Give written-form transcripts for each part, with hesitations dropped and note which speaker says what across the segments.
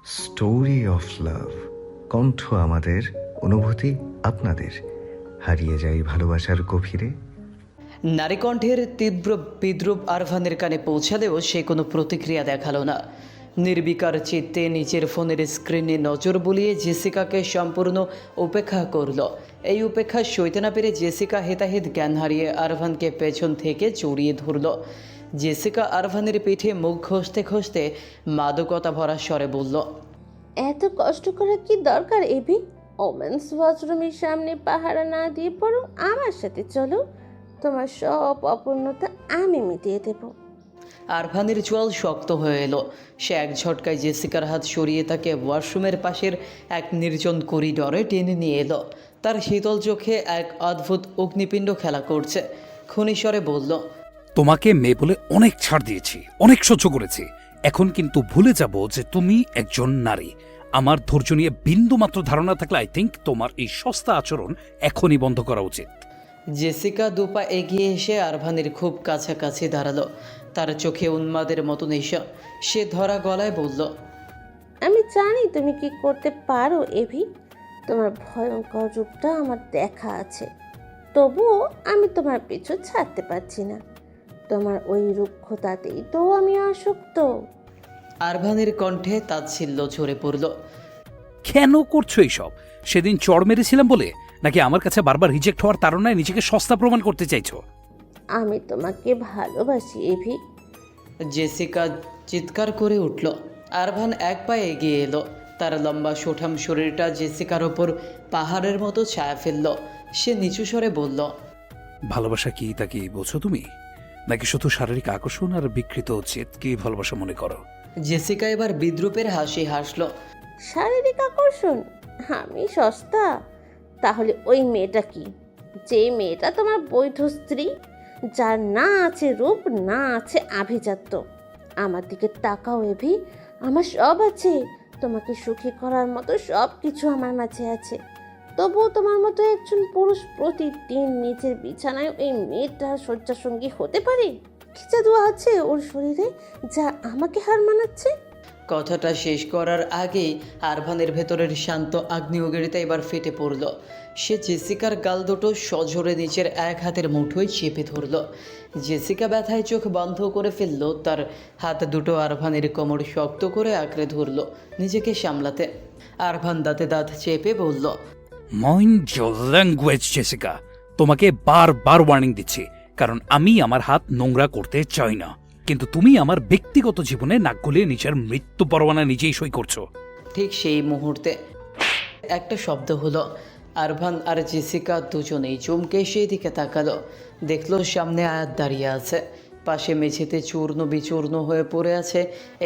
Speaker 1: Story of love. কণ্ঠ আমাদের, অনুভূতি আপনাদের। হারিয়ে যাই ভালোবাসার গভীরে।
Speaker 2: নারীকণ্ঠের তীব্র বিদ্রুপ আরভানের কানে পৌঁছালেও সে কোনো প্রতিক্রিয়া দেখালো না। নির্বিকার চিত্তে নিজের ফোনের স্ক্রিনে নজর বুলিয়ে জেসিকাকে সম্পূর্ণ উপেক্ষা করল। এই উপেক্ষা সইতে না পেরে জেসিকা হেতাহিত জ্ঞান হারিয়ে আরভানকে পেছন থেকে জড়িয়ে ধরল। জেসিকা আরভানের পিঠে মুখ ঘষতে ঘষতে মাদকতা ভরা স্বরে বলল,
Speaker 3: এত কষ্ট করার কি দরকার এবি? ওমেন্স ওয়াশরুমের সামনে পাহারা না দিয়ে পড়ো আমার সাথে চলো, তোমার সব অপূর্ণতা আমি মিটিয়ে দেব।
Speaker 2: আরভানের চোয়াল শক্ত হয়ে এলো। সে এক ঝটকায় জেসিকার হাত সরিয়ে তাকে ওয়াশরুমের পাশের এক নির্জন করিডরে টেনে নিয়ে এলো। তার শীতল চোখে এক অদ্ভুত অগ্নিপিণ্ড খেলা করছে। খুনি স্বরে বলল,
Speaker 4: তোমাকে মেয়ে বলে অনেক ছাড় দিয়েছি, অনেক সহ্য করেছি। এখন কিন্তু ভুলে যাব যে তুমি একজন নারী। আমার ধৈর্য নিয়ে বিন্দুমাত্র ধারণা থাকলে আই থিঙ্ক তোমার এই সস্তা আচরণ এখনই বন্ধ করা উচিত।
Speaker 2: জেসিকা দুপা এগিয়ে এসে আরভানের খুব কাছাকাছি দাঁড়ালো। তার চোখে উন্মাদের মতো নেশা। সে ধরা গলায় বলল,
Speaker 3: আমি জানি তুমি কি করতে পারো এভি, তোমার ভয়ঙ্কর রূপটা আমার দেখা আছে। তবুও আমি তোমার পিছু ছাড়তে পারছি না। তোমার ওই রুক্ষতাতেই তো আমি আসক্ত।
Speaker 2: আরভানের কণ্ঠে তাচ্ছিল্য ঝরে পড়ল।
Speaker 4: কেন করছো এইসব? সেদিন চড় মেরেছিলাম বলে, নাকি আমার কাছে বারবার রিজেক্ট হওয়ার তাড়নায় নিজেকে সস্তা প্রমাণ করতে চাইছো?
Speaker 3: আমি তোমাকে ভালোবাসি এভি।
Speaker 2: জেসিকা চিৎকার করে উঠল। আরভান এক পায়ে এগিয়ে এলো। তার লম্বা সুঠাম শরীরটা জেসিকার ওপর পাহাড়ের মতো ছায়া ফেলল। সে নিচু স্বরে বলল,
Speaker 4: ভালোবাসা কি তা কি বোঝো তুমি? নাকি শুধু শারীরিক আকর্ষণ আর বিকৃত কি ভালোবাসা মনে করো?
Speaker 2: জেসিকা এবার বিদ্রুপের হাসি হাসল।
Speaker 3: শারীরিক আকর্ষণ? আমি সস্তা? তাহলে ওই মেয়েটা কি? যে মেয়েটা তোমার বৈধ স্ত্রী, যার না আছে রূপ, না আছে আভিজাত্য। আমার দিকে তাকাও এভি, আমার সব আছে। তোমাকে সুখী করার মতো সব কিছু আমার মাঝে আছে। তবুও তোমার মতো একজন পুরুষ প্রতিদিন নিজের বিছানায় ওই মেয়েটার শয্যাসঙ্গী হতে পারে? কি জাদু আছে ওর শরীরে যা আমাকে হার মানাচ্ছে?
Speaker 2: কথাটা শেষ করার আগেই আরভানের ভেতরের শান্ত আগ্নেয়গিরিটা এবার ফেটে পড়ল। সে জেসিকার গাল দুটো সজোরে নিচের এক হাতের মুঠোয় চেপে ধরল। জেসিকা ব্যথায় চোখ বন্ধ করে ফেলল। তার হাত দুটো আরভানের কোমর শক্ত করে আঁকড়ে ধরল নিজেকে সামলাতে। আরভান দাঁতে দাঁত চেপে বলল,
Speaker 4: মাইন্ড ইওর ল্যাঙ্গুয়েজ জেসিকা। তোমাকে বারবার ওয়ার্নিং দিচ্ছি, কারণ আমি আমার হাত নোংরা করতে চাই না। কিন্তু তুমি আমার ব্যক্তিগত জীবনে নাক গলিয়ে নিজের মৃত্যু পরোয়ানা নিজেই সই করছো।
Speaker 2: ঠিক সেই মুহূর্তে একটা শব্দ হলো। আরভান আর জেসিকা দুজনেই চমকে সেই দিকে তাকালো। দেখলো সামনে আয়াত দাঁড়িয়ে আছে। পাশে মেঝেতে চূর্ণ বিচূর্ণ হয়ে পড়ে আছে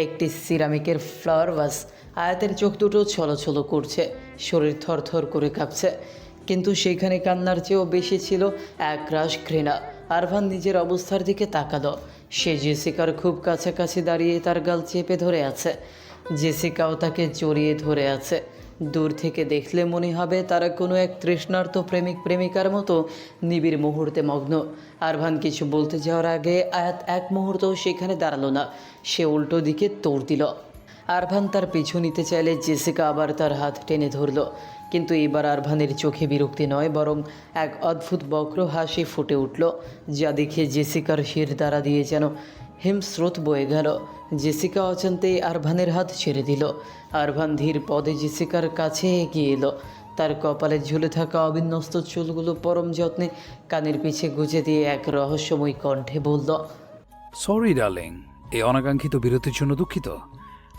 Speaker 2: একটি সিরামিকের ফ্লাওয়ার ভাস। আয়াতের চোখ দুটো ছলছল করছে, শরীর থরথর করে কাঁপছে। কিন্তু সেইখানে কান্নার চেয়েও বেশি ছিল একরাশ ঘৃণা। আরভান নিজের অবস্থার দিকে তাকালো। সে জেসিকার খুব কাছাকাছি দাঁড়িয়ে তার গাল চেপে ধরে আছে। জেসিকাও তাকে জড়িয়ে ধরে আছে। দূর থেকে দেখলে মনে হবে তারা কোনো এক তৃষ্ণার্ত প্রেমিক প্রেমিকার মতো নিবিড় মুহূর্তে মগ্ন। আরভান কিছু বলতে যাওয়ার আগে আয়াত এক মুহূর্তও সেখানে দাঁড়ালো না। সে উল্টো দিকে দৌড় দিল। আরভান তার পিছু নিতে চাইলে জেসিকা আবার তার হাত টেনে ধরল। কিন্তু এবার আরভানের চোখে বিরক্তি নয়, বরং এক অদ্ভুত বক্র হাসি ফুটে উঠল, যা দেখে জেসিকার শির দ্বারা দিয়ে যেন হিমস্রোত বয়ে গেল। জেসিকা অজান্তেই আরভানের হাত ছেড়ে দিল। আরভান ধীর পদে জেসিকার কাছে এগিয়ে এলো। তার কপালে ঝুলে থাকা অবিন্যস্ত চুলগুলো পরম যত্নে কানের পিছে গুজে দিয়ে এক রহস্যময় কণ্ঠে বলল,
Speaker 4: সরি ডার্লিং, এই অনাকাঙ্ক্ষিত বিরতির জন্য দুঃখিত।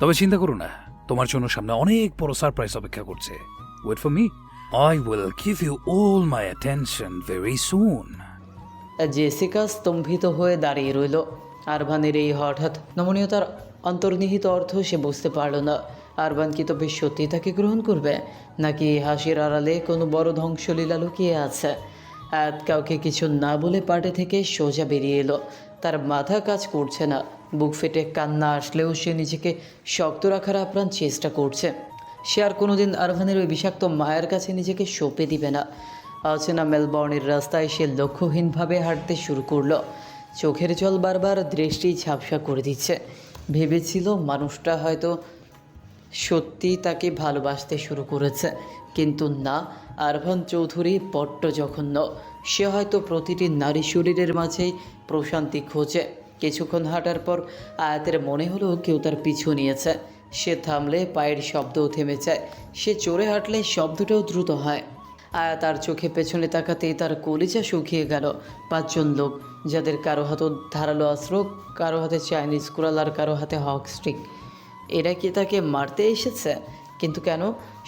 Speaker 4: তবে চিন্তা করো না, তোমার জন্য সামনে অনেক বড় সারপ্রাইজ অপেক্ষা করছে। Wait for me, I will give you all my attention very soon.
Speaker 2: Jessica স্তম্ভিত হয়ে দাঁড়িয়ে রইল। আরভানের এই হঠাৎ নমনীয়তার অন্তর্নিহিত অর্থ সে বুঝতে পারল না। আরভান কি তবে সত্যি তাকে গ্রহণ করবে, নাকি এই হাসির আড়ালে কোনো বড় ধ্বংসলীলা লুকিয়ে আছে? আয়াত কাউকে কিছু না বলে পার্টি থেকে সোজা বেরিয়ে এলো। তার মাথা কাজ করছে না। বুক ফেটে কান্না আসলেও সে নিজেকে শক্ত রাখার আপ্রাণ চেষ্টা করছে। সে আর কোনোদিন আরভানের ওই বিষাক্ত মায়ের কাছে নিজেকে সঁপে দিবে না। অচেনা মেলবর্নের রাস্তায় সে লক্ষ্যহীনভাবে হাঁটতে শুরু করলো। চোখের জল বারবার দৃষ্টি ঝাপসা করে দিচ্ছে। ভেবেছিল মানুষটা হয়তো সত্যি তাকে ভালোবাসতে শুরু করেছে, কিন্তু না, আরভান চৌধুরী বড্ড জঘন্য। সে হয়তো প্রতিটি নারী শরীরের মাঝেই প্রশান্তি খোঁজে। কিছুক্ষণ হাঁটার পর আয়াতের মনে হলো কেউ তার পিছু নিয়েছে। সে থামলে পায়ের শব্দও থেমে যায়। সে চড়ে হাঁটলে শব্দটাও দ্রুত হয়। আয়াত তার চোখে পেছনে তাকাতেই তার কলিজা শুকিয়ে গেল। 5 জন লোক, যাদের কারো হাতে ধারালো অস্ত্র, কারো হাতে চাইনিজ কুড়াল আর কারো হাতে হক স্টিক। এরা কি তাকে মারতে এসেছে? কিন্তু কেন?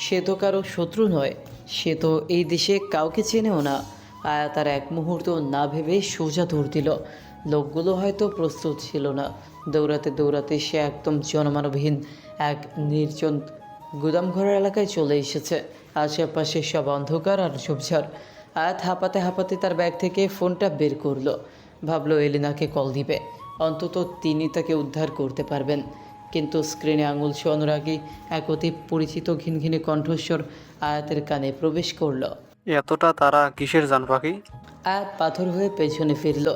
Speaker 2: সে তো কারো শত্রু নয়, সে তো এই দেশে কাউকে চেনেও না। আয়াত আর এক মুহূর্ত না ভেবে সোজা দৌড় দিল। লোকগুলো হয়তো প্রস্তুত ছিল না। দৌড়াতে দৌড়াতে সে একদম জনমানবহীন এক নির্জন গুদামঘরের এলাকায় চলে এসেছে। আশেপাশে সব অন্ধকার আর ঝোপঝাড়। আয়াত হাঁপাতে হাঁপাতে তার ব্যাগ থেকে ফোনটা বের করলো। ভাবলো এলিনাকে কল দিবে, অন্তত তিনি তাকে উদ্ধার করতে পারবেন। কিন্তু স্ক্রিনে আঙুল ছোঁয়ানোর আগেই এক অতি পরিচিত ঘিনঘিনে কণ্ঠস্বর আয়াতের কানে প্রবেশ করলো।
Speaker 5: এতটা তারা কিসের জান পাখি?
Speaker 2: আয়াত পাথর হয়ে পেছনে ফিরল।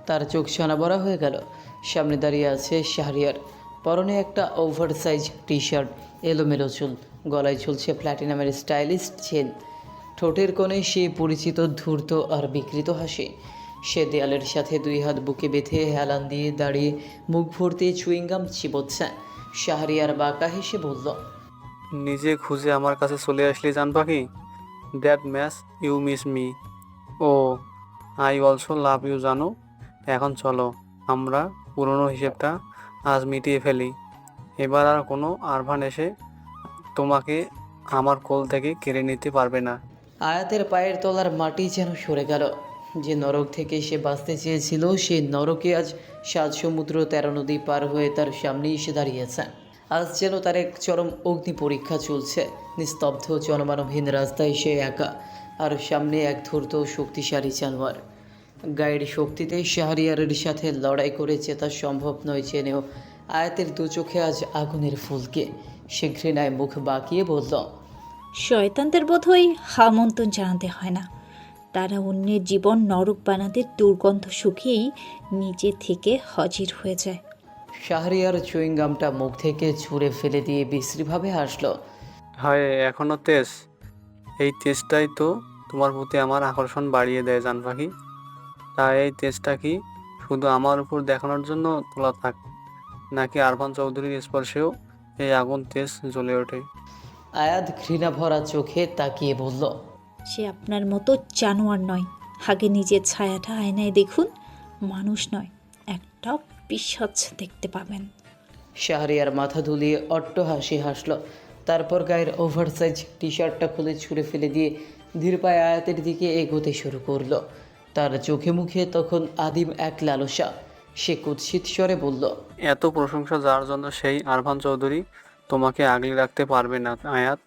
Speaker 2: তার চোখ ছানাবড়া হয়ে গেল। সামনে দাঁড়িয়ে আছে শাহরিয়ার। পরনে একটা ওভারসাইজ টি শার্ট, এলোমেলো চুল, গলায় ঝুলছে প্ল্যাটিনামের স্টাইলিশ চেন। ঠোঁটের কোণে সে পরিচিত ধূর্ত আর বিকৃত হাসি। সে দেয়ালের সাথে 2 হাত বুকে বেঁধে হেলান দিয়ে দাঁড়িয়ে মুখ ভর্তি চুইংগাম চিবোচ্ছে। শাহরিয়ার বাঁকা হেসে বলল,
Speaker 5: নিজে খুঁজে আমার কাছে চলে আসলি জান পাখি। That much you miss me. Oh I also love you জানো। এখন চলো আমরা পুরনো হিসেবটা আজ মিটিয়ে ফেলি। এবার আর কোনো আরভান এসে তোমাকে আমার কোল থেকে কেড়ে নিতে পারবে না।
Speaker 2: আয়াতের পায়ের তলার মাটি যেন সরে গেল। যে নরক থেকে সে বাঁচতে চেয়েছিল, সেই নরকে আজ 7 সমুদ্র 13 নদী পার হয়ে তার সামনে এসে দাঁড়িয়েছে। আজ যেন তার এক চরম অগ্নি পরীক্ষা চলছে। নিস্তব্ধ জনমানবহীন রাস্তায় সে একা, আর সামনে এক ধূর্ত শক্তিশালী জানোয়ার। গায়ের শক্তিতে শাহরিয়ারের সাথে লড়াই করে জেতা সম্ভব নয় জেনেও আয়াতের 2 চোখে আজ আগুনের ফুলকে। সে ঘৃণায় মুখ বাঁকিয়ে বলল,
Speaker 6: শয়তানদের বোধহয় আমন্ত্রণ জানাতে হয় না, তারা অন্যের জীবন নরক বানাতে দুর্গন্ধ শুকিয়েই নিজে থেকে হাজির হয়ে যায়।
Speaker 2: শাহরিয়ার চুইংগামটা মুখ থেকে ছুঁড়ে ফেলে দিয়ে বিশ্রীভাবে হাসল।
Speaker 5: হয় এখনো তেজ। এই তেজটাই তো তোমার প্রতি আমার আকর্ষণ বাড়িয়ে দেয় জান পাখি। তাই এই তেজটা কি শুধু আমার উপর দেখানোর জন্য তোলা থাক, নাকি আরভান চৌধুরীর স্পর্শেও এই আগুন তেজ জ্বলে ওঠে?
Speaker 2: আয়াত ঘৃণা ভরা চোখে তাকিয়ে বলল,
Speaker 6: সে আপনার মতো জানোয়ার নয়। আগে নিজের ছায়াটা আয়নায় দেখুন, মানুষ নয়, একটা পিশাচ দেখতে পাবেন।
Speaker 2: শাহরিয়ার মাথা দুলিয়ে অট্ট হাসি হাসল। তারপর গায়ের ওভারসাইজ টি শার্টটা খুলে ছুঁড়ে ফেলে দিয়ে ধীর পায়ে আয়াতের দিকে এগোতে শুরু করলো। তার চোখে মুখে তখন আদিম এক লালসা। সে কুৎসিত স্বরে বলল,
Speaker 5: এত প্রশংসা যার জন্য সেই আরভান চৌধুরী তোমাকে আগলে রাখতে পারবে না আয়াত।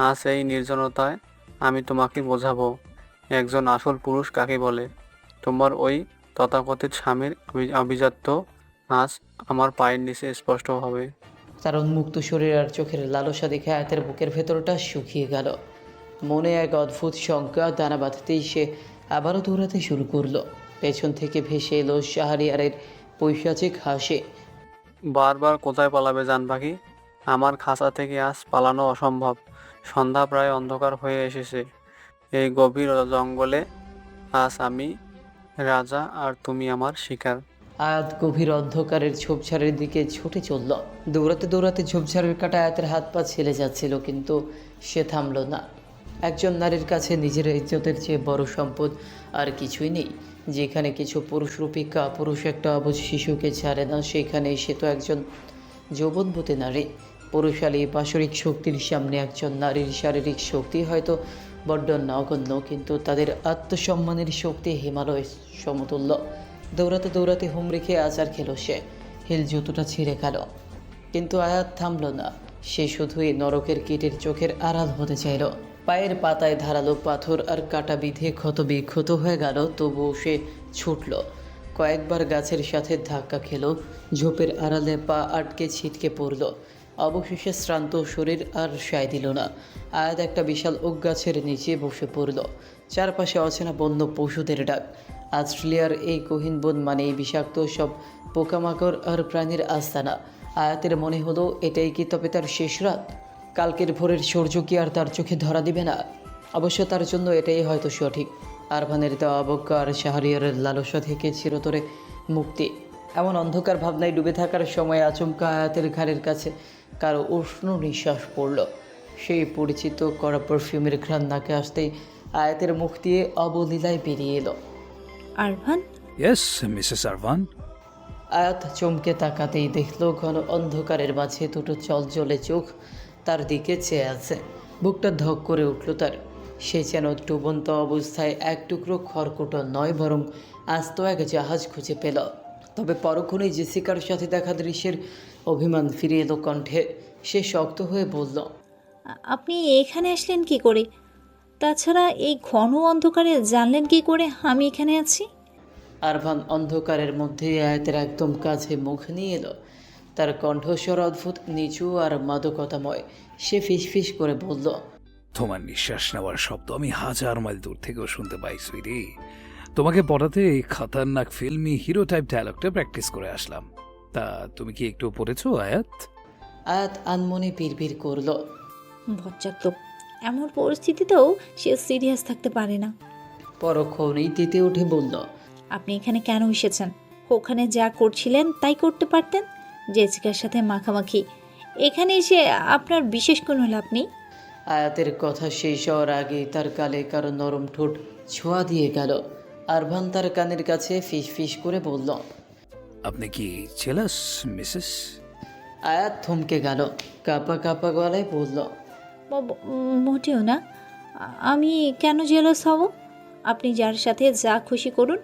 Speaker 5: আজ এই নির্জনতায় আমি তোমাকে বোঝাবো একজন আসল পুরুষ কাকে বলে। তোমার ওই তথাকথিত স্বামীর আভিজাত্য আজ আমার পায়ের নিচে স্পষ্ট হবে।
Speaker 2: তার উন্মুক্ত শরীর আর চোখের লালসা দেখে আয়াতের বুকের ভেতরটা শুকিয়ে গেল। মনে এক অদ্ভুত শঙ্কা দানা বাঁধতেই সে আবারও দৌড়াতে শুরু করলো। পেছন থেকে ভেসে এলো শাহরিয়ারের পৈশাচিক হাসি।
Speaker 5: বারবার কোথায় পালাবে জান পাখি? আমার খাঁচা থেকে আজ পালানো অসম্ভব। সন্ধ্যা প্রায় অন্ধকার হয়ে এসেছে। এই গভীর জঙ্গলে আজ আমি রাজা আর তুমি আমার শিকার।
Speaker 2: আয়াত গভীর অন্ধকারের ঝোপঝাড়ের দিকে ছুটে চলল। দৌড়াতে দৌড়াতে ঝোপঝাড়ের কাটা আয়াতের হাত পা ছেলে যাচ্ছিল, কিন্তু সে থামল না। একজন নারীর কাছে নিজের ইজ্জতের চেয়ে বড় সম্পদ আর কিছুই নেই। যেখানে কিছু পুরুষরূপী কাপুরুষ একটা অবুঝ শিশুকে ছাড়ে না, সেখানে সে তো একজন যৌবনবতী নারী। পুরুষালী পাশরিক শক্তির সামনে একজন নারীর শারীরিক শক্তি হয়তো বড্ড নগণ্য, কিন্তু তাদের আত্মসম্মানের শক্তি হিমালয় সমতুল্য। দৌড়াতে দৌড়াতে হুমড়ি খেয়ে আচার খেলো সে। হিল জুতোটা ছিঁড়ে গেল, কিন্তু আয়াত থামল না। সে শুধুই নরকের কীটের চোখের আড়াল হতে চাইল। পায়ের পাতায় ধারালো পাথর আর কাটা বিধে ক্ষত বিক্ষত হয়ে গেল, তবুও সে ছুটল। কয়েকবার গাছের সাথে ধাক্কা খেলো, ঝোপের আড়ালে পা আটকে ছিটকে পড়ল। অবশেষে শ্রান্ত শরীর আর সায় দিল না। আয়াত একটা বিশাল ওক গাছের নিচে বসে পড়ল। চারপাশে অচেনা বন্য পশুদের ডাক। অস্ট্রেলিয়ার এই গহীন বন মানেই বিষাক্ত সব পোকামাকড় আর প্রাণীর আস্তানা। আয়াতের মনে হলো এটাই কি তবে তার শেষ রাত? কালকের ভোরের সূর্য কি আর তার চোখে ধরা দিবে না? অবশ্য তার জন্য এটাই হয়তো সঠিক। আরভানের দেওয়া অবজ্ঞা আর শাহরিয়ারের লালসা থেকে চিরতরে মুক্তি। এমন অন্ধকার ভাবনায় ডুবে থাকার সময় আচমকা আয়াতের ঘাড়ের কাছে কারো উষ্ণ নিঃশ্বাস পড়ল। সেই পরিচিত করা পারফিউমের ঘ্রাণ নাকে আসতেই আয়াতের মুখ দিয়ে অবলীলায় বেরিয়ে এলো।
Speaker 6: আরভান,
Speaker 4: ইয়েস মিসেস আরভান।
Speaker 2: আয়াত চমকে তাকাতেই দেখল ঘন অন্ধকারের মাঝে দুটো চলচলে চোখ তার দিকে চেয়ে আছে। বুকটা ধক করে উঠল তার। সে যেন ডুবন্ত অবস্থায় এক টুকরো খড়কুটো নয়, বরং আস্ত এক জাহাজ খুঁজে পেল। তবে পরক্ষণেই জেসিকার সাথে দেখা দৃশ্যের অভিমান ফিরে এলো কণ্ঠে। সে শক্ত হয়ে বলল,
Speaker 6: আপনি এখানে আসলেন কি করে? তাছাড়া এই ঘন অন্ধকারে জানলেন কি করে আমি এখানে আছি?
Speaker 2: আরভান অন্ধকারের মধ্যে আয়াতের একদম কাছে মুখ নিয়ে এলো। তার কণ্ঠস্বর অদ্ভুত নিচু আর মাদকতাময়। সে ফিসফিস করে বলল,
Speaker 4: তোমার নিঃশ্বাস নেওয়ার শব্দ আমি 1000 মাইল দূর থেকেও শুনতে পাই সুইটি। তোমাকে পড়াতে এই খতরনাক ফিল্মি হিরো টাইপ ডায়লগটা প্র্যাকটিস করে আসলাম। তা তুমি কি একটু পড়েছো আয়াত?
Speaker 2: আয়াত আনমনে বিড়বিড় করল,
Speaker 6: বজ্জাত্মক, এমন পরিস্থিতিতেও সে সিরিয়াস থাকতে পারে না।
Speaker 2: পরক্ষণেই তেতে উঠে বলল,
Speaker 6: আপনি এখানে কেন এসেছেন? ওখানে যা করছিলেন তাই করতে পারতেন। জেসিকার সাথে মাখামাখি, এখানে এসে আপনার বিশেষ কোনো লাভ নেই।
Speaker 2: আয়াতের কথা শেষ হওয়ার আগেই তার গালে কারো নরম ঠোঁট ছোঁয়া দিয়ে গেল। আরভান তার কানের কাছে ফিসফিস করে বলল,
Speaker 4: আপনি কি জেলাস মিসেস?
Speaker 2: আয়াত থমকে গেল, কাঁপা কাঁপা গলায় বলল,
Speaker 6: মোটেও না। আমি কেন জেলাস হব? আপনি যার সাথে যা খুশি করুন,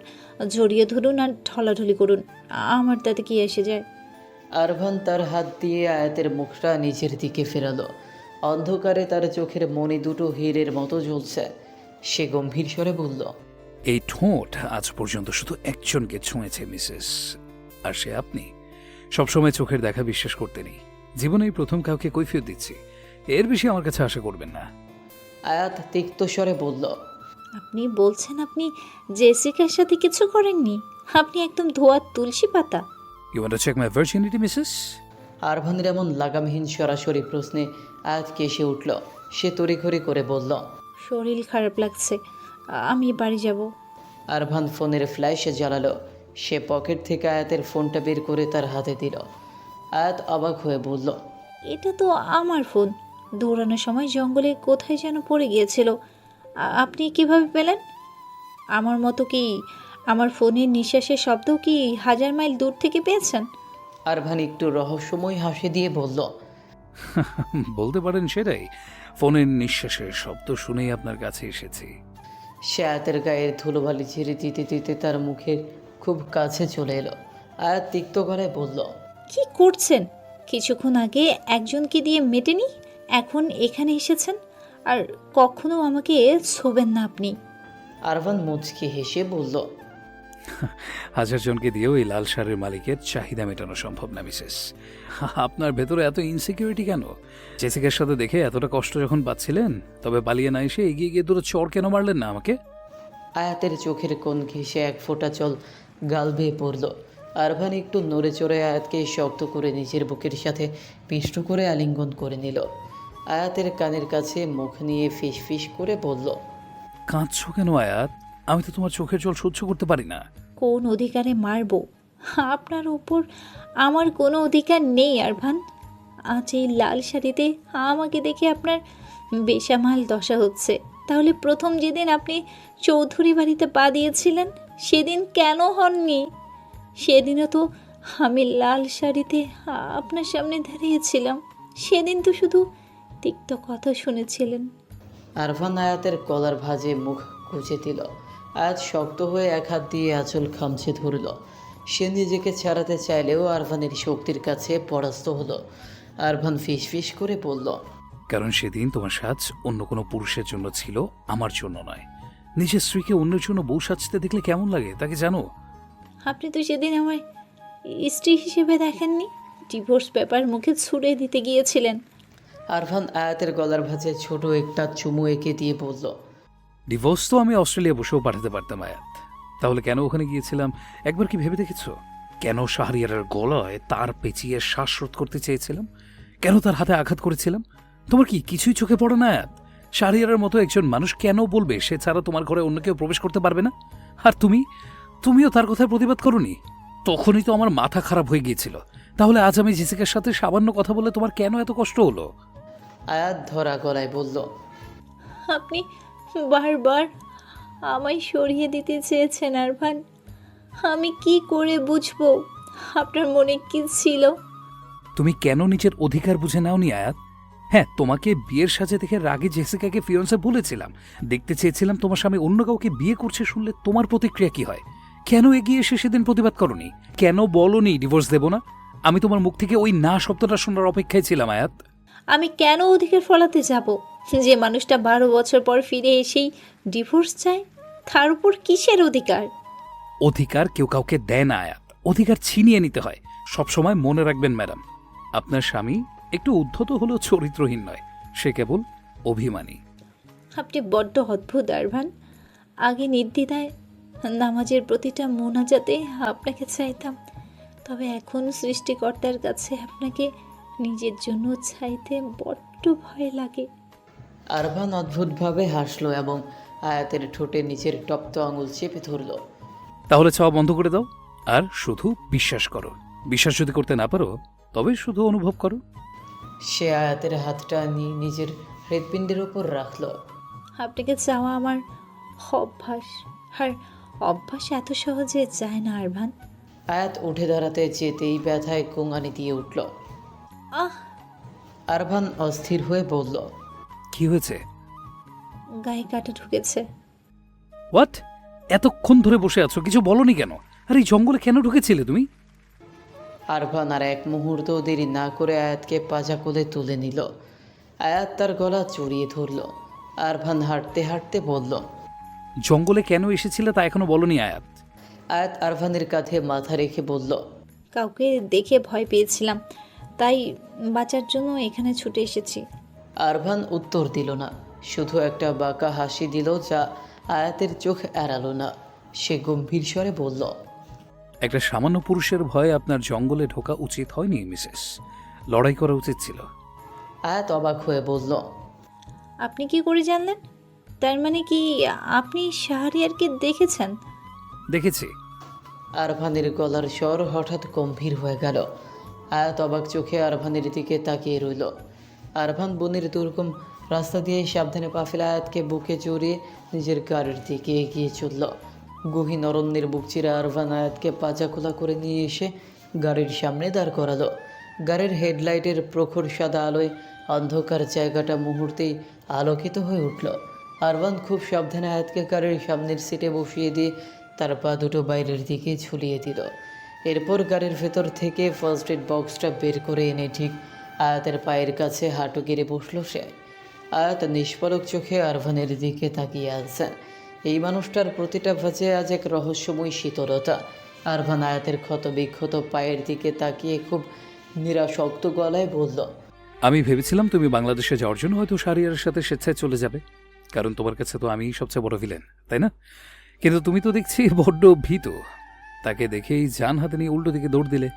Speaker 6: জড়িয়ে ধরুন আর ঢলাঢলি করুন, আমার তাতে কি এসে যায়?
Speaker 2: আরভান তার হাত দিয়ে আয়াতের মুখটা নিজের দিকে ফেরালো। অন্ধকারে তার চোখের মণি দুটো হীরের মতো জ্বলছে। সে গম্ভীর স্বরে বলল,
Speaker 4: এই ঠোঁট আজ পর্যন্ত শুধু একজনকে ছুঁয়েছে মিসেস, আর সে আপনি। সবসময় চোখের দেখা বিশ্বাস করতে নেই। জীবনেই প্রথম কাউকে কৈফিয়ত দিচ্ছি, এর বেশি আমার কাছে আশা করবেন না।
Speaker 2: আয়াত তিক্ত স্বরে বলল,
Speaker 6: আপনি বলছেন আপনি জেসিকার সাথে কিছু করেননি? আপনি একদম ধোয়া তুলসী পাতা।
Speaker 4: You want to check my virginity Mrs?
Speaker 2: আরভানের এমন লাগামহীন সরাসরি প্রশ্নে আয়াত কেসে উঠল। সে তড়িঘড়ি করে বলল,
Speaker 6: শরীর খারাপ লাগছে, আমি বাড়ি যাব।
Speaker 2: আরভান ফোনের ফ্ল্যাশ জ্বালালো। সে পকেট থেকে আয়াতের ফোনটা বের করে তার হাতে দিল। আয়াত অবাক হয়ে বলল,
Speaker 6: এটা তো আমার ফোন। দৌড়ানোর সময় জঙ্গলে কোথায় যেন পড়ে গিয়েছিল। আপনি কিভাবে পেলেন? আমার মতো কি আমার ফোনের নিঃশ্বাসের শব্দও কি 1000 মাইল দূর থেকে পেয়েছেন?
Speaker 2: আরভান একটু রহস্যময় হাসি দিয়ে বলল,
Speaker 4: বলতে পারেন সেটাই। ফোনের নিঃশ্বাসের শব্দ শুনেই আপনার কাছে এসেছি।
Speaker 2: সে আয়াতের গায়ের ধুলোবালি ঝেড়ে দিতে দিতে তার মুখের খুব কাছে চলে এলো। আয়াত তিক্ত গলায় বলল,
Speaker 6: কি করছেন? কিছুক্ষণ আগে একজনকে দিয়ে মেটেনি, এখন এখানে এসেছেন, আর কখনো আমাকে ছোবেন না আপনি।
Speaker 2: আরভান মুচকি হেসে বলল,
Speaker 4: 1000 জনকে দিয়েও এই লাল শাড়ির মালিকের চাহিদা মেটানো সম্ভব না মিসেস। আপনার ভেতরে এত ইনসিকিউরিটি কেন? জেসিকার সাথে দেখে এতটা কষ্ট যখন পাচ্ছিলেন, তবে পালিয়ে না এসে এগিয়ে গিয়ে দুটো চড় কেন মারলেন না আমাকে?
Speaker 2: আয়াতের চোখের কোণ ঘেঁষে এক ফোঁটা জল গাল বেয়ে পড়ল। আরভান একটু নড়ে চড়ে আয়াতকে শক্ত করে নিজের বুকের সাথে পিষ্ট করে আলিঙ্গন করে নিল। আয়াতের কানের কাছে মুখ নিয়ে ফিস ফিস করে বলল,
Speaker 4: কাঁদছো কেন আয়াত? আমি তো তোমার চোখের জল সহ্য করতে পারি না।
Speaker 6: কোন অধিকারে মারবো? আপনার ওপর আমার কোনো অধিকার নেই আরভান। আজ এই লাল শাড়িতে আমাকে দেখে আপনার বেসামাল দশা হচ্ছে। তাহলে প্রথম যেদিন আপনি চৌধুরী বাড়িতে পা দিয়েছিলেন সেদিন কেন হননি? সেদিনও তো আমি লাল শাড়িতে আপনার সামনে দাঁড়িয়েছিলাম। সেদিন তো শুধু তিক্ত কথা শুনেছিলেন।
Speaker 2: আরভান আয়াতের কলার ভাঁজে মুখ গুজে দিল। আয়াত শক্ত হয়ে এক হাত দিয়ে আঁচল খামচে ধরল। সে নিজেকে ছাড়াতে চাইলেও আরভানের শক্তির কাছে পরাস্ত হলো। আরভান ফিস ফিস করে বলল,
Speaker 4: কারণ সেদিন তোমার সাজ অন্য কোনো পুরুষের জন্য ছিল, আমার জন্য নয়। নিজের স্ত্রীকে অন্যের জন্য বউ সাজতে দেখলে কেমন লাগে তাকে জানো?
Speaker 6: আপনি তো সেদিন আমায় স্ত্রী হিসেবে দেখেননি, ডিভোর্স পেপার মুখে ছুঁড়ে দিতে গিয়েছিলেন।
Speaker 2: আরভান আয়াতের গলার ভাঁজে ছোট একটা চুমু এঁকে দিয়ে বলল,
Speaker 4: ডিভোর্স তো আমি অস্ট্রেলিয়া বসেও পাঠাতে পারতাম আয়াত। তাহলে কেন ওখানে গিয়েছিলাম একবার কি ভেবে দেখেছো? কেন শাহরিয়ারের গলায় তার পেঁচিয়ে শ্বাসরোধ করতে চেয়েছিলাম, কেন তার হাতে আঘাত করেছিলাম। তোমার কি কিছুই চোখে পড়ে না আয়াত? শাহরিয়ারের মতো একজন মানুষ কেন বলবে সে ছাড়া তোমার ঘরে অন্য কেউ প্রবেশ করতে পারবে না? আর তুমিও তার কথায় প্রতিবাদ করোনি। তখনই তো আমার মাথা খারাপ হয়ে গিয়েছিল। তাহলে আজ আমি জেসিকার সাথে সামান্য কথা বলে তোমার কেন এত কষ্ট হলো?
Speaker 2: আয়াত ধরা গলায় বলল,
Speaker 6: আপনি বারবার আমায় সরিয়ে দিতে চেয়েছেন আরভান। আমি কি করে বুঝবো আপনার মনে কি ছিল?
Speaker 4: তুমি কেন নিজের অধিকার বুঝে নাওনি আয়াত? হ্যাঁ, তোমাকে বিয়ের সাজে দেখে রাগে জেসিকাকে ফিয়ন্সে বলেছিলাম। দেখতে চেয়েছিলাম তোমার স্বামী অন্য কাউকে বিয়ে করছে শুনলে তোমার প্রতিক্রিয়া কি হয়। কেন এগিয়ে এসে সেদিন প্রতিবাদ করনি? কেন বলনি ডিভোর্স দেব না? আমি তোমার মুখ থেকে ওই না শব্দটা শোনার অপেক্ষায় ছিলাম আয়াত।
Speaker 6: আমি কেন অধিকার ফলাতে যাব? যে মানুষটা 12 বছর পর ফিরে এসেই ডিভোর্স চায়, তার উপর কিসের অধিকার?
Speaker 4: অধিকার কেউ কাউকে দেয় না আয়াত, অধিকার ছিনিয়ে নিতে হয়। সবসময় মনে রাখবেন ম্যাডাম, আপনার স্বামী একটু উদ্ধত হলেও চরিত্রহীন নয়, সে কেবল অভিমানী।
Speaker 6: আপনি বড্ড অদ্ভুত আরভান। আগে নির্দ্বিধায় নামাজের প্রতিটা মোনাজাতে আপনাকে চাইতাম, তবে এখন সৃষ্টিকর্তার কাছে আপনাকে নিজের জন্য চাইতে বড্ড ভয় লাগে।
Speaker 2: আরভান অদ্ভুতভাবে হাসলো এবং আয়াতের ঠোঁটের নিচের টপ্ত আঙুল চেপে ধরল।
Speaker 4: তাহলে চাওয়া বন্ধ করে দাও আর শুধু বিশ্বাস করো। বিশ্বাস যদি করতে না পারো তবে শুধু অনুভব করো।
Speaker 2: সে আয়াতের হাতটা নিয়ে নিজের হৃৎপিণ্ডের উপর রাখল।
Speaker 6: আপনাকে চাওয়া আমার অভ্যাস, আর অভ্যাস এত সহজে যায় না আরভান।
Speaker 2: আয়াত উঠে দাঁড়াতে যেতেই ব্যথায় কোঙানি দিয়ে উঠল।
Speaker 6: আহ,
Speaker 2: আরভান অস্থির হয়ে বলল,
Speaker 4: কি হয়েছে?
Speaker 6: গায়ে কাটা ঢুকেছে।
Speaker 4: হোয়াট? এতক্ষণ ধরে বসে আছো, কিছু বলনি কেন? আর এই জঙ্গলে কেন ঢুকেছিলে তুমি?
Speaker 2: আরভান আর এক মুহূর্ত দেরি না করে আয়াতকে পাজা কোলে তুলে নিল। আয়াত তার গলা জড়িয়ে ধরল। আরভান হাঁটতে হাঁটতে বলল,
Speaker 4: জঙ্গলে কেন এসেছিলে তা এখনো বলনি আয়াত।
Speaker 2: আয়াত আরভানের কাঁধে মাথা রেখে বলল,
Speaker 6: কাউকে দেখে ভয় পেয়েছিলাম, তাই বাঁচার জন্য এখানে ছুটে এসেছি।
Speaker 2: আরভান উত্তর দিল না, শুধু একটা বাঁকা হাসি দিল যা আয়াতের চোখ এড়ালো না। সে গম্ভীর স্বরে বলল,
Speaker 4: একটা সামান্য পুরুষের ভয়ে আপনার জঙ্গলে ঢোকা উচিত হয়নি মিসেস, লড়াই করা উচিত ছিল।
Speaker 2: আয়াত অবাক হয়ে বলল,
Speaker 6: আপনি কি করে জানলেন? তার মানে কি আপনি শাহরিয়ারকে দেখেছেন?
Speaker 4: দেখেছি।
Speaker 2: আরভানের গলার স্বর হঠাৎ গম্ভীর হয়ে গেল। আয়াত অবাক চোখে আরভানের দিকে তাকিয়ে রইল। আরভান বনের দুর্গম রাস্তা দিয়ে সাবধানে পা ফেলে আয়াতকে বুকে জড়িয়ে নিজের গাড়ির দিকে এগিয়ে চলল। গহীন অরণ্যের বুক চিরে আরভান আয়াতকে পাচাখোলা করে নিয়ে এসে গাড়ির সামনে দাঁড় করালো। গাড়ির হেডলাইটের প্রখর সাদা আলোয় অন্ধকার জায়গাটা মুহূর্তেই আলোকিত হয়ে উঠল। আরভান খুব সাবধানে আয়াতকে গাড়ির সামনের সিটে বসিয়ে দিয়ে তার পা দুটো বাইরের দিকে ঝুলিয়ে দিল। এরপর গাড়ির ভেতর থেকে ফার্স্ট এড বক্সটা বের করে এনে ঠিক আয়াতের পায়ের কাছে হাঁটু গেড়ে বসল সে। আয়াত নিষ্পলক চোখে আরভানের দিকে তাকিয়ে আছে। এই মানুষটার প্রতিটা ভাঁজে আজ এক রহস্যময় শীতলতা। আরভান আয়াতের ক্ষত বিক্ষত পায়ের দিকে তাকিয়ে খুব নিরাসক্ত গলায় বলল,
Speaker 4: আমি ভেবেছিলাম তুমি বাংলাদেশে যাওয়ার জন্য হয়তো শাহরিয়ারের সাথে স্বেচ্ছায় চলে যাবে, কারণ তোমার কাছে তো আমিই সবচেয়ে বড় ভিলেন, তাই না? কিন্তু তুমি তো দেখছি বড্ড ভীতু। তাকে দেখেই জান হাতে নিয়ে উল্টো দিকে দৌড় দিলে।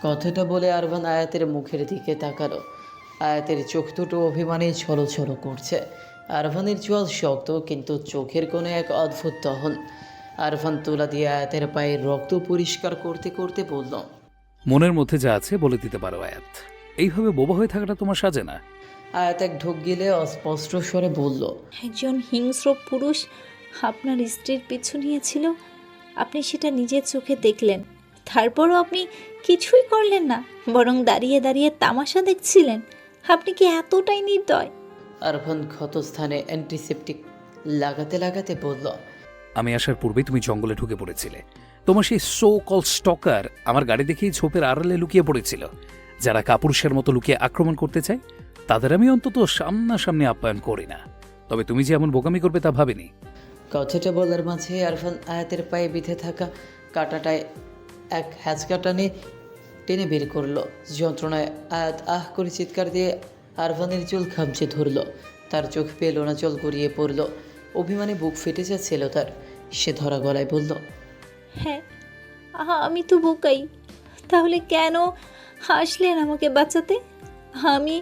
Speaker 2: কথাটা বলে আরভান আয়াতের মুখের দিকে তাকালো। আয়াতের চোখ দুটো অভিমানে ছলছল করছে। আরভানের চোয়াল শক্ত, কিন্তু চোখের কোণে এক অদ্ভুত দহন। আরভান তুলা দিয়ে আয়াতের পায়ের রক্ত পরিষ্কার করতে করতে বলল,
Speaker 4: মনের মধ্যে যা আছে বলে দিতে পারো আয়াত, এইভাবে বোবা হয়ে থাকাটা তোমার সাজে না।
Speaker 2: আয়াত এক ঢোক গিলে অস্পষ্ট স্বরে বলল,
Speaker 6: একজন হিংস্র পুরুষ আপনার স্ত্রীর পিছু নিয়েছিল, আপনি সেটা নিজের চোখে দেখলেন, তারপরও আপনি কিছুই করলেন না, বরং দাঁড়িয়ে দাঁড়িয়ে তামাশা দেখছিলেন। আপনি কি এতটাই নির্দয়?
Speaker 2: আরভান ক্ষতস্থানে অ্যান্টিসেপটিক লাগাতে লাগাতে বলল,
Speaker 4: আমি আসার পূর্বেই তুমি জঙ্গলে ঢুকে পড়েছিলে। তোমার সেই সো কল স্টকার আমার গাড়ি দেখেই ঝোপের আড়ালে লুকিয়ে পড়েছিল। যারা কাপুরুষের মতো লুকিয়ে আক্রমণ করতে চায় তাদের আমি অন্তত সামনাসামনি আপ্যায়ন করি না, তবে তুমি যে এমন বোকামি করবে তা ভাবিনি।
Speaker 2: কথাটা বলার মাঝে আরভান আয়াতের পায়ে বিঁধে থাকা কাঁটাটায় এক হ্যাচকা টেনে বের করলো। যন্ত্রণায় আয়াত আহ করে চিৎকার দিয়ে আরভানের চুল খামচে ধরল। তার চোখ পেয়ে লোনাচল গড়িয়ে পড়ল। অভিমানে বুক ফেটে যাচ্ছিল তার। সে ধরা গলায় বলল,
Speaker 6: হ্যাঁ, আমি তো বোকাই, তাহলে কেন আসলেন আমাকে বাঁচাতে? আমি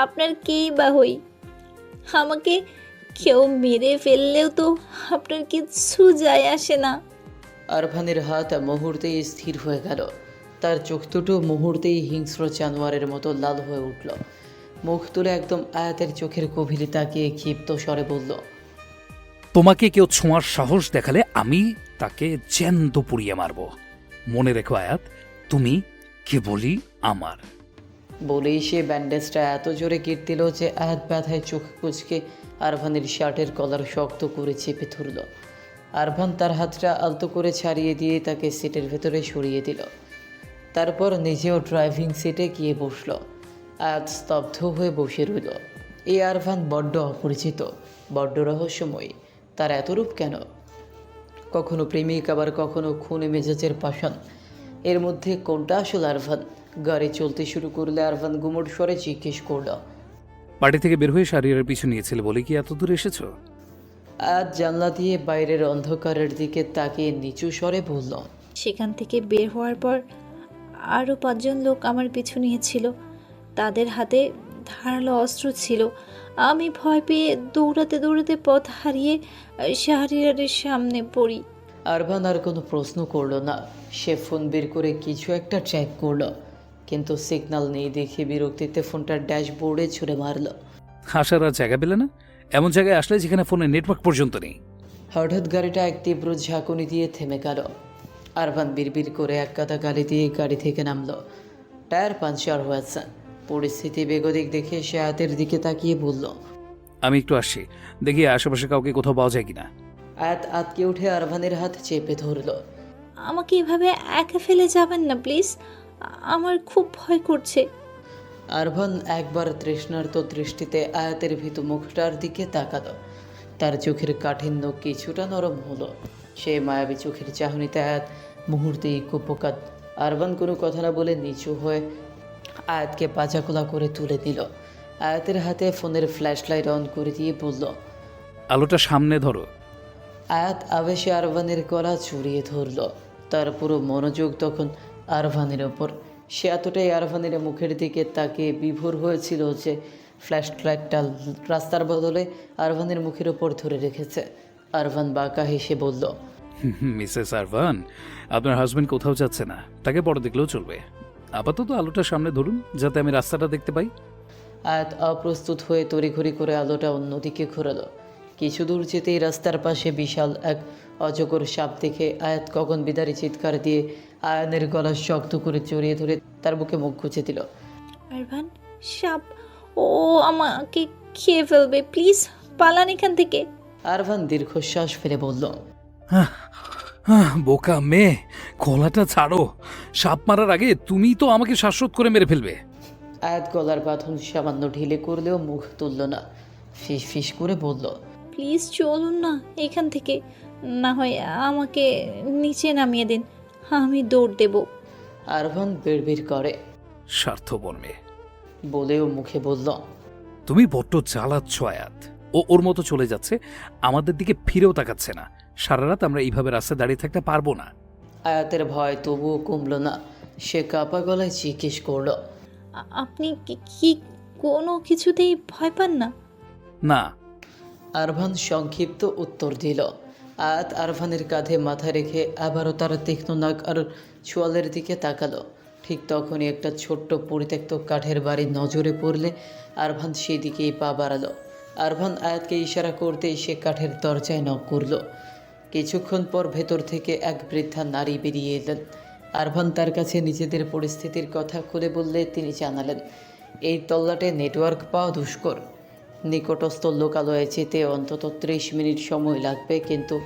Speaker 6: আপনার কেই বা হই? আমাকে কেউ মেরে ফেললেও তো আপনার কিচ্ছু যায় আসে না।
Speaker 2: আরভানের হাত মুহূর্তেই স্থির হয়ে গেল। তার চোখ দুটো মুহূর্তেই হিংস্র জানোয়ারের মতো লাল হয়ে উঠল। মুখ তুলে একদম আয়াতের চোখের গভীরে তাকিয়ে ক্ষিপ্ত স্বরে বলল,
Speaker 4: তোমাকে কেউ ছোঁয়ার সাহস দেখালে আমি তাকে জ্যান্ত পুড়িয়ে মারব। মনে রেখো আয়াত, তুমি কেবলই আমার।
Speaker 2: বলেই সে ব্যান্ডেজটা এত জোরে গিট দিল যে আয়াত ব্যথায় চোখ কুচকে আরভানের শার্টের কলার শক্ত করে চেপে ধরল। আরভান তার হাতটা আলতো করে ছাড়িয়ে দিয়ে তাকে সিটের ভেতরে সরিয়ে দিল। তারপর নিজেও ড্রাইভিং সিটে গিয়ে বসল। আয়াত স্তব্ধ হয়ে বসে রইল। এই আরভান বড্ড অপরিচিত, বড্ড রহস্যময়ী। তার এত রূপ কেন? কখনো প্রেমিক, আবার কখনো খুনে মেজাজের পাষাণ। এর মধ্যে কোনটা আসল আরভান? গাড়ি চলতে শুরু করলে আরভান গুমোট স্বরে জিজ্ঞেস করল,
Speaker 4: বাড়ি থেকে বের হয়ে শারিয়ার পিছু নিয়েছিল বলে কি এত দূর এসেছো?
Speaker 2: আয়াত জানলা দিয়ে বাইরের অন্ধকারের দিকে তাকিয়ে নিচু স্বরে বলল,
Speaker 6: সেখান থেকে বের হওয়ার পর আরও 5 জন লোক আমার পিছু নিয়েছিল। তাদের হাতে ধারালো অস্ত্র ছিল। আমি ভয় পেয়ে দৌড়াতে দৌড়াতে পথ হারিয়ে শাহরিয়ারের সামনে পড়ি।
Speaker 2: আরভান আর কোনো প্রশ্ন করলো না। সে ফোন বের করে কিছু একটা ট্র্যাক করলো, কিন্তু সিগন্যাল নেই দেখে বিরক্তিতে ফোনটার ড্যাশবোর্ডে ছুঁড়ে মারল।
Speaker 4: আসার আর জায়গা পেলে না? এমন জায়গায় আসলে যেখানে ফোনে নেটওয়ার্ক পর্যন্ত নেই।
Speaker 2: হঠাৎ গাড়িটা এক তীব্র ঝাঁকুনি দিয়ে থেমে গেল। আরভান বিড়বিড় করে এক কাদা গালি দিয়ে গাড়ি থেকে নামলো। টায়ার পাঞ্চার হয়েছে। পরিস্থিতি বেগতিক দেখে সে আয়াতের দিকে তাকিয়ে বলল,
Speaker 4: আমি একটু আসছি, দেখি আশেপাশে কাউকে কোথাও পাওয়া যায় কিনা।
Speaker 2: আয়াত আতকে উঠে আরভানের হাত চেপে ধরল।
Speaker 6: আমাকে এভাবে একা ফেলে যাবেন না প্লিজ, আমার খুব ভয় করছে।
Speaker 2: আরভান একবার তৃষ্ণার্ত দৃষ্টিতে আয়াতের ভীতু মুখটার দিকে তাকালো। তার চোখের কাঠিন্য কিছুটা নরম হলো। সে মায়াবী চোখের চাহনিতে আয়াত মুহূর্তেই কুপকাত। আরভান কোনো কথা না বলে নিচু হয়ে আয়াতকে পাচাকোলা করে তুলে দিল। আয়াতের হাতে ফোনের ফ্ল্যাশ লাইট অন করে দিয়ে বলল,
Speaker 4: আলোটা সামনে ধরো।
Speaker 2: আয়াত আবেশে আরভানের গলা জড়িয়ে ধরল। তার পুরো মনোযোগ তখন আরভানের ওপর। সে এতটাই আরভানের মুখের দিকে তাকে বিভোর হয়েছিল যে ফ্ল্যাশ লাইটটা রাস্তার বদলে আরভানের মুখের ওপর ধরে রেখেছে। আরভান বাঁকা হেসে বলল,
Speaker 4: মিসেস আরভান, আপনার হাজবেন্ড কোথাও যাচ্ছে না, তাকে পরে দেখলেও চলবে। আপাতত আলোটা সামনে ধরুন যাতে আমি রাস্তাটা দেখতে পাই।
Speaker 2: আয়াত অপ্রস্তুত হয়ে তড়িঘড়ি করে আলোটা অন্যদিকে ঘোরালো। কিছু দূর যেতেই রাস্তার পাশে বিশাল এক অজগর সাপ দেখে আয়াত কখন বিদারী চিৎকার দিয়ে আয়ানের গলা শক্ত করে জড়িয়ে ধরে তার বুকে মুখ গুজে দিল।
Speaker 6: আরভান, সাপ, ও আমাকে খেয়ে ফেলবে, প্লিজ পালান এখান থেকে।
Speaker 2: আরভান দীর্ঘশ্বাস ফেলে বলল,
Speaker 4: বোকা মেয়ে, গলাটা ছাড়ো। সাপ মারার আগে তুমি তো আমাকে শ্বাসরোধ করে মেরে ফেলবে।
Speaker 2: আয়াত গলার বাঁধন সামান্য ঢিলে করলেও মুখ তুলল না। ফিস ফিস করে বলল,
Speaker 6: প্লিজ চলুন না এখান থেকে, না হয় আমাকে নিচে নামিয়ে দিন, আমি দৌড় দেব।
Speaker 2: আরভান বিড়বিড় করে
Speaker 4: স্বার্থপর মেয়ে।
Speaker 2: বলেও মুখে বলল,
Speaker 4: তুমি বড্ড জ্বালাচ্ছ আয়াত। ও ওর মতো চলে যাচ্ছে, আমাদের দিকে ফিরেও তাকাচ্ছে না। সারা রাত আমরা এইভাবে রাস্তায় দাঁড়িয়ে থাকতে পারবো না।
Speaker 2: আয়াতের ভয় তবুও কমল না। সে কাপা গলায় জিজ্ঞেস করল,
Speaker 6: আপনি কি কোনো কিছুতেই ভয় পান না?
Speaker 4: না।
Speaker 2: আরভান সংক্ষিপ্ত উত্তর দিল। আয়াত আরভানের কাঁধে মাথা রেখে আবারও তার তীক্ষ্ণ নাক আর চোয়ালের দিকে তাকালো। ঠিক তখনই একটা ছোট্ট পরিত্যক্ত কাঠের বাড়ি নজরে পড়লে আরভান সেই দিকেই পা বাড়ালো। আরভান আয়াতকে ইশারা করতেই সে কাঠের দরজায় নক করল। কিছুক্ষণ পর ভেতর থেকে এক বৃদ্ধা নারী বেরিয়ে এলেন। আরভান তার কাছে নিজেদের পরিস্থিতির কথা খুলে বললে তিনি জানালেন, এই তল্লাটে নেটওয়ার্ক পাওয়া দুষ্কর। নিকটস্থ লোকালয়ে যেতে অন্তত 30 মিনিট সময় লাগবে, কিন্তু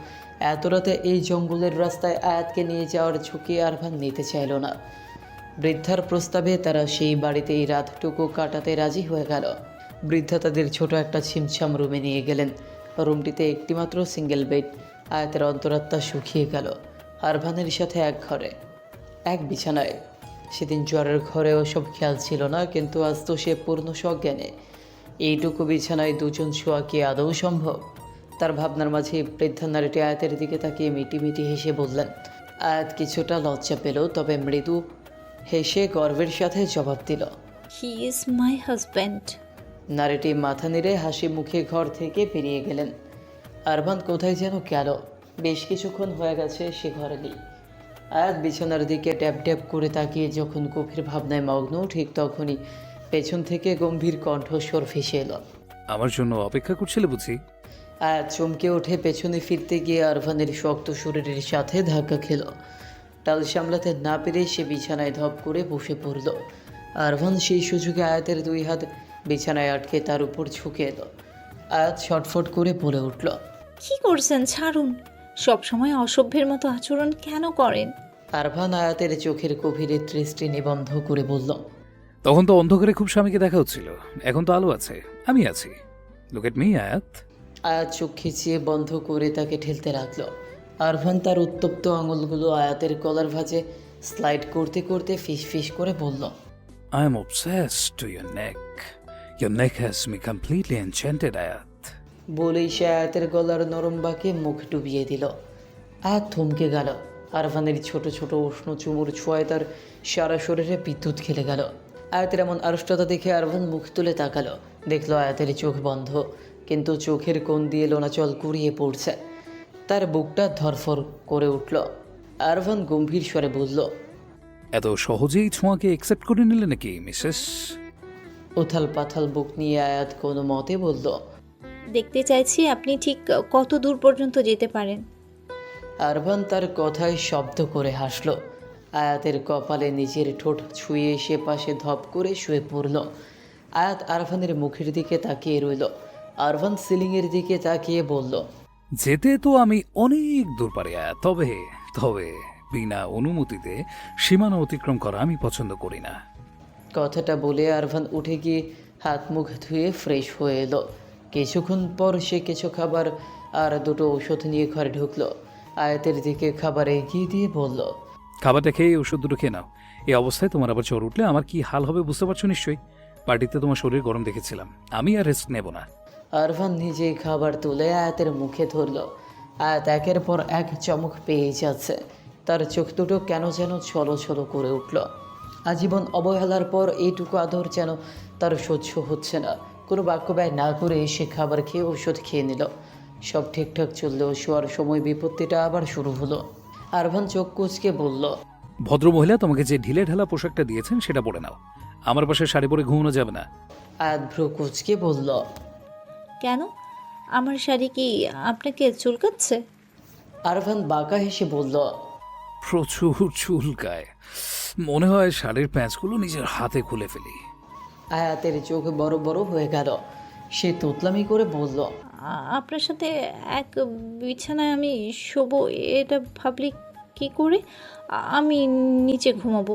Speaker 2: এত রাতে এই জঙ্গলের রাস্তায় আয়াতকে নিয়ে যাওয়ার ঝুঁকি আরভান নিতে চাইল না। বৃদ্ধার প্রস্তাবে তারা সেই বাড়িতেই রাতটুকু কাটাতে রাজি হয়ে গেল। বৃদ্ধা তাদের ছোট একটা ছিমছাম রুমে নিয়ে গেলেন। রুমটিতে একটিমাত্র সিঙ্গেল বেড। আয়াতের অন্তরাত্মা শুকিয়ে গেল। আরভানের সাথে এক ঘরে, এক বিছানায়। সেদিন জ্বরের ঘরেও সব খেয়াল ছিল না, কিন্তু আজ তো সে পূর্ণ সজ্ঞানে। এইটুকু বিছানায় দুজন শোয়া কি আদৌ সম্ভব? তার ভাবনার মাঝে বৃদ্ধা নারীটি আয়াতের দিকে তাকিয়ে মিটি মিটি হেসে বললেন। আয়াত কিছুটা লজ্জা পেল, তবে মৃদু হেসে গর্বের সাথে জবাব দিল।
Speaker 6: He is my husband.
Speaker 2: নারীটি মাথা নেড়ে হাসি মুখে ঘর থেকে বেরিয়ে গেলেন। আরমান কোথায় যেন গেল। বেশ কিছুক্ষণ হয়ে গেছে সে ঘরে নেই। আয়াত বিছানার দিকে ট্যাপ ট্যাপ করে তাকিয়ে যখন গভীর ভাবনায় মগ্ন, ঠিক তখনই পেছন থেকে গম্ভীর কণ্ঠস্বর ভেসে এলো।
Speaker 4: আমার জন্য অপেক্ষা করছিলে বুঝি?
Speaker 2: আয়াত চমকে উঠে পেছনে ফিরতে গিয়ে আরভানের শক্ত শরীরের সাথে ধাক্কা খেল। টাল সামলাতে না পেরে সে বিছানায় ধপ করে বসে পড়ল। আরভান সেই সুযোগে আয়াতের দুই হাত বিছানায় আটকে তার উপর ঝুঁকে এলো। আয়াত ছটফট করে বলে উঠল।
Speaker 6: কি করছেন? ছাড়ুন। সব সময় অসভ্যের মতো আচরণ কেন করেন?
Speaker 2: আরভান আয়াতের চোখের গভীরে দৃষ্টি নিবন্ধ করে বলল।
Speaker 4: তখন তো অন্ধকারে খুব স্বামীকে দেখা হচ্ছিল, এখন তো আলো আছে, আমি আছি। লুক এট মি আয়াত।
Speaker 2: আয়াত চোখ খিচিয়ে বন্ধ করে তাকে ঠেলতে লাগলো। আরভান তার উত্তপ্ত আঙুলগুলো আয়াতের গলার ভাঁজে স্লাইড করতে করতে ফিস ফিস করে বলল।
Speaker 4: I am obsessed to your neck. Your neck has me completely enchanted, আয়াত।
Speaker 2: বলেই সে আয়াতের গলার নরম বাঁকে মুখ ডুবিয়ে দিল। আয়াত থমকে গেল। আরভানের ছোট ছোট উষ্ণ চুমুর ছোঁয়ায় তার সারা শরীরে বিদ্যুৎ খেলে গেল। আয়াতের এমন আড়ষ্টতা দেখে আরভান মুখ তুলে তাকালো। দেখলো আয়াতের চোখ বন্ধ, কিন্তু চোখের কোণ দিয়ে লোনাচল কুড়িয়ে পড়ছে। তার বুকটা ধরফর করে উঠল। আরভান গম্ভীর স্বরে বলল।
Speaker 4: এত সহজেই ছোঁয়াকে একসেপ্ট করে নিলে নাকি মিসেস?
Speaker 2: উথাল পাথাল বুক নিয়ে আয়াত কোনো মতে বলল।
Speaker 6: দেখতে চাইছি আপনি ঠিক কত দূর পর্যন্ত যেতে পারেন।
Speaker 2: আরভান তার কথায় শব্দ করে হাসল। আয়াতের কপালে নিজের ঠোঁট ছুঁয়ে সে পাশে ধপ করে শুয়ে পড়ল। আয়াত আরভানের মুখের দিকে তাকিয়ে রইল। আরভান সিলিংয়ের দিকে তাকিয়ে বলল।
Speaker 4: যেতে তো আমি অনেক দূর পারি আয়াত, তবে তবে বিনা অনুমতিতে সীমানা অতিক্রম করা আমি পছন্দ করি না।
Speaker 2: কথাটা বলে আরভান উঠে গিয়ে হাত মুখ ধুয়ে ফ্রেশ হয়ে এলো। কিছুক্ষণ পর সে কিছু খাবার আর দুটো ঔষধ নিয়ে ঘরে ঢুকলো। আয়াতের দিকে খাবার এগিয়ে দিয়ে বলল।
Speaker 4: খাবারটা খেয়ে ওষুধ দুটো খেয়ে নাও। এই অবস্থায় তোমার আবার জ্বর উঠলে আমার কি হাল হবে বুঝতে পারছো নিশ্চয়ই। পার্টিতে তোমার শরীর গরম দেখেছিলাম, আমি আর রেস্ট নেব না।
Speaker 2: আরভান নিজেই খাবার তুলে আয়াতের মুখে ধরল। আয়াত একের পর এক চমক পেয়ে যাচ্ছে। তার চোখ দুটো কেন যেন ছলো ছলো করে উঠল। আজীবন অবহেলার পর এইটুকু আদর যেন তার সহ্য হচ্ছে না। কোনো বাক্য ব্যয় না করে সে খাবার খেয়ে ওষুধ খেয়ে নিল। সব ঠিকঠাক চললেও শোয়ার সময় বিপত্তিটা আবার শুরু হলো। আরভান চোখ কুঁচকে বলল।
Speaker 4: ভদ্রমহিলা তোমাকে যে ঢিলে ঢালা পোশাকটা দিয়েছেন সেটা পরে নাও, আমার পাশে শাড়ি পরে ঘুমানো যাবে না।
Speaker 2: আয়াত ভ্রু কুঁচকে বলল।
Speaker 6: কেন? আমার শাড়ি কি আপনাকে চুলকাচ্ছে?
Speaker 2: আরভান বাঁকা হেসে বলল।
Speaker 4: প্রচুর চুলকায়, মনে হয় শাড়ির প্যাঁচগুলো নিজের হাতে খুলে ফেলি।
Speaker 2: আয়াতের চোখ বড় বড় হয়ে গেল। সে তোতলামি করে বলল।
Speaker 6: আপনার সাথে এক বিছানায় আমি শোবো এটা ভাবলি কি করে? আমি নিচে ঘুমাবো।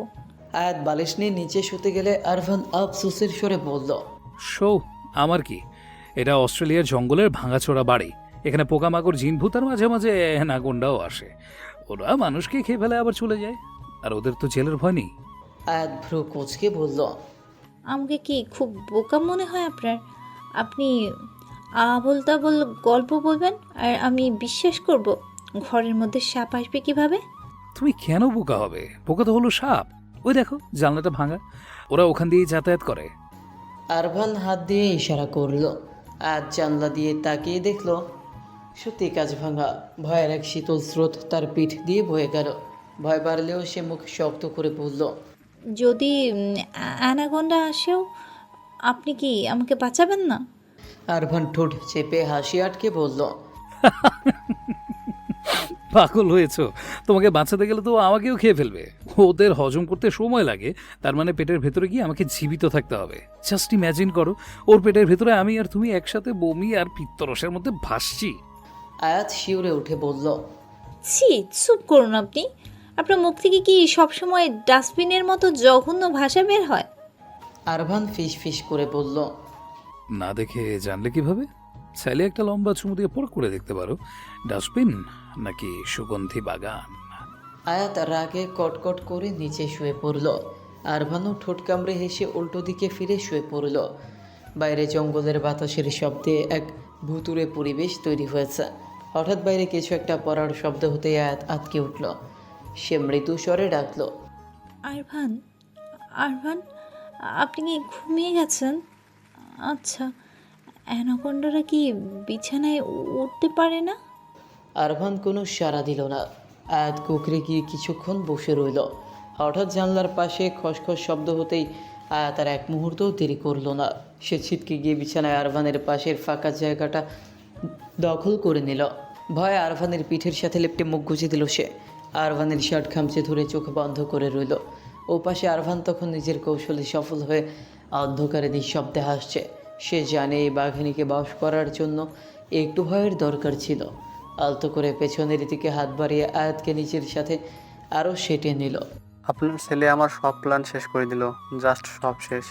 Speaker 2: আয়াত বালিশ নিয়ে নিচে শুতে গেলে আরভান আফসোসের স্বরে বলল।
Speaker 4: শো, আমার কি, এটা অস্ট্রেলিয়ার জঙ্গলের ভাঙাচোরা বাড়ি। এখানে পোকামাকড় জিনভূতার মাঝে মাঝে নাগন্ডাও আসে। ওরা মানুষকে খেয়ে ফেলে আবার চলে যায়, আর ওদের তো জেলের ভয় নেই।
Speaker 2: আয়াত ভ্রু কুঁচকে বলল।
Speaker 6: আমাকে কি খুব বোকা মনে হয় আপনার? আপনি আবোল তাবোল গল্প বলবেন আর আমি বিশ্বাস করব? ঘরের মধ্যে সাপ আসবে কিভাবে?
Speaker 4: তুমি কেন বোকা হবে? বোকা তো হলো সাপ। ওই দেখো জানলাটা ভাঙা, ওরা ওখান দিয়েই যাতায়াত করে।
Speaker 2: আরভান হাত দিয়ে ইশারা করল। আয়াত জানলা দিয়ে তাকিয়ে দেখল সত্যি কাজ ভাঙা। ভয়ের এক শীতল স্রোত তার পিঠ দিয়ে বয়ে গেল। ভয় বাড়লেও সে মুখ শক্ত করে বলল।
Speaker 6: যদি অ্যানাকোন্ডা আসেও আপনি কি আমাকে বাঁচাবেন না?
Speaker 2: আরভান ঠোঁট চেপে হাসি আটকে বলল।
Speaker 4: পাগল হয়েছো? তোমাকে বাঁচাতে গেলে তো আমাকেও খেয়ে ফেলবে। ওদের হজম করতে সময় লাগে, তার মানে পেটের ভেতরে গিয়ে আমাকে জীবিত থাকতে হবে। জাস্ট ইম্যাজিন করো, ওর পেটের ভেতরে আমি আর তুমি একসাথে বমি আর পিত্তরসের মধ্যে ভাসছি।
Speaker 2: আয়াত শিউরে উঠে বলল।
Speaker 6: ছি, চুপ করুন আপনি। আপনার মুখ থেকে কি সবসময় ডাস্টবিনের মতো জঘন্য ভাষা বের হয়?
Speaker 2: আরভান ফিস ফিস করে বলল।
Speaker 4: না দেখে জানলে কিভাবে? চাইলে একটা লম্বা চুমু দিয়ে পর করে দেখতে পারো, ডাস্টবিন নাকি সুগন্ধি বাগান।
Speaker 2: আয়াত রাগে কটকট করে নিচে শুয়ে পড়ল। আরভানও ঠোঁট কামড়ে হেসে উল্টো দিকে ফিরে শুয়ে পড়ল। বাইরে জঙ্গলের বাতাসের শব্দে এক ভুতুড়ে পরিবেশ তৈরি হয়েছে। হঠাৎ বাইরে কিছু একটা পড়ার শব্দ হতে আয়াত আটকে উঠল। সে মৃদু স্বরে ডাকল।
Speaker 6: আরভান, আরভান, আপনি কি ঘুমিয়ে গেছেন? আচ্ছা, অ্যানাকোন্ডারা কি বিছানায় উঠতে পারে না?
Speaker 2: আরভান কোনো সাড়া দিল না। আয়াত কুকরে গিয়ে কিছুক্ষণ বসে রইল। হঠাৎ জানলার পাশে খসখস শব্দ হতেই আয়াত আর এক মুহূর্তও দেরি করলো না। সে ছিটকে গিয়ে বিছানায় আরভানের পাশের ফাঁকা জায়গাটা দখল করে নিল। ভয়ে আরভানের পিঠের সাথে লেপটে মুখ গুজে দিল সে। আরভানের শার্ট খামচে ধরে চোখ বন্ধ করে রইল। ও পাশে আরভান তখন নিজের কৌশলে সফল হয়ে অন্ধকারে নিঃশব্দে হাসছে। সে জানে এই বাঘিনীকে বশ করার জন্য একটু ভয়ের দরকার ছিল। আলতো করে পেছনের দিকে হাত বাড়িয়ে আয়াতকে নিজের সাথে আরও সেটে নিল।
Speaker 5: আপনার ছেলে আমার সব প্ল্যান শেষ করে দিল, জাস্ট সব শেষ।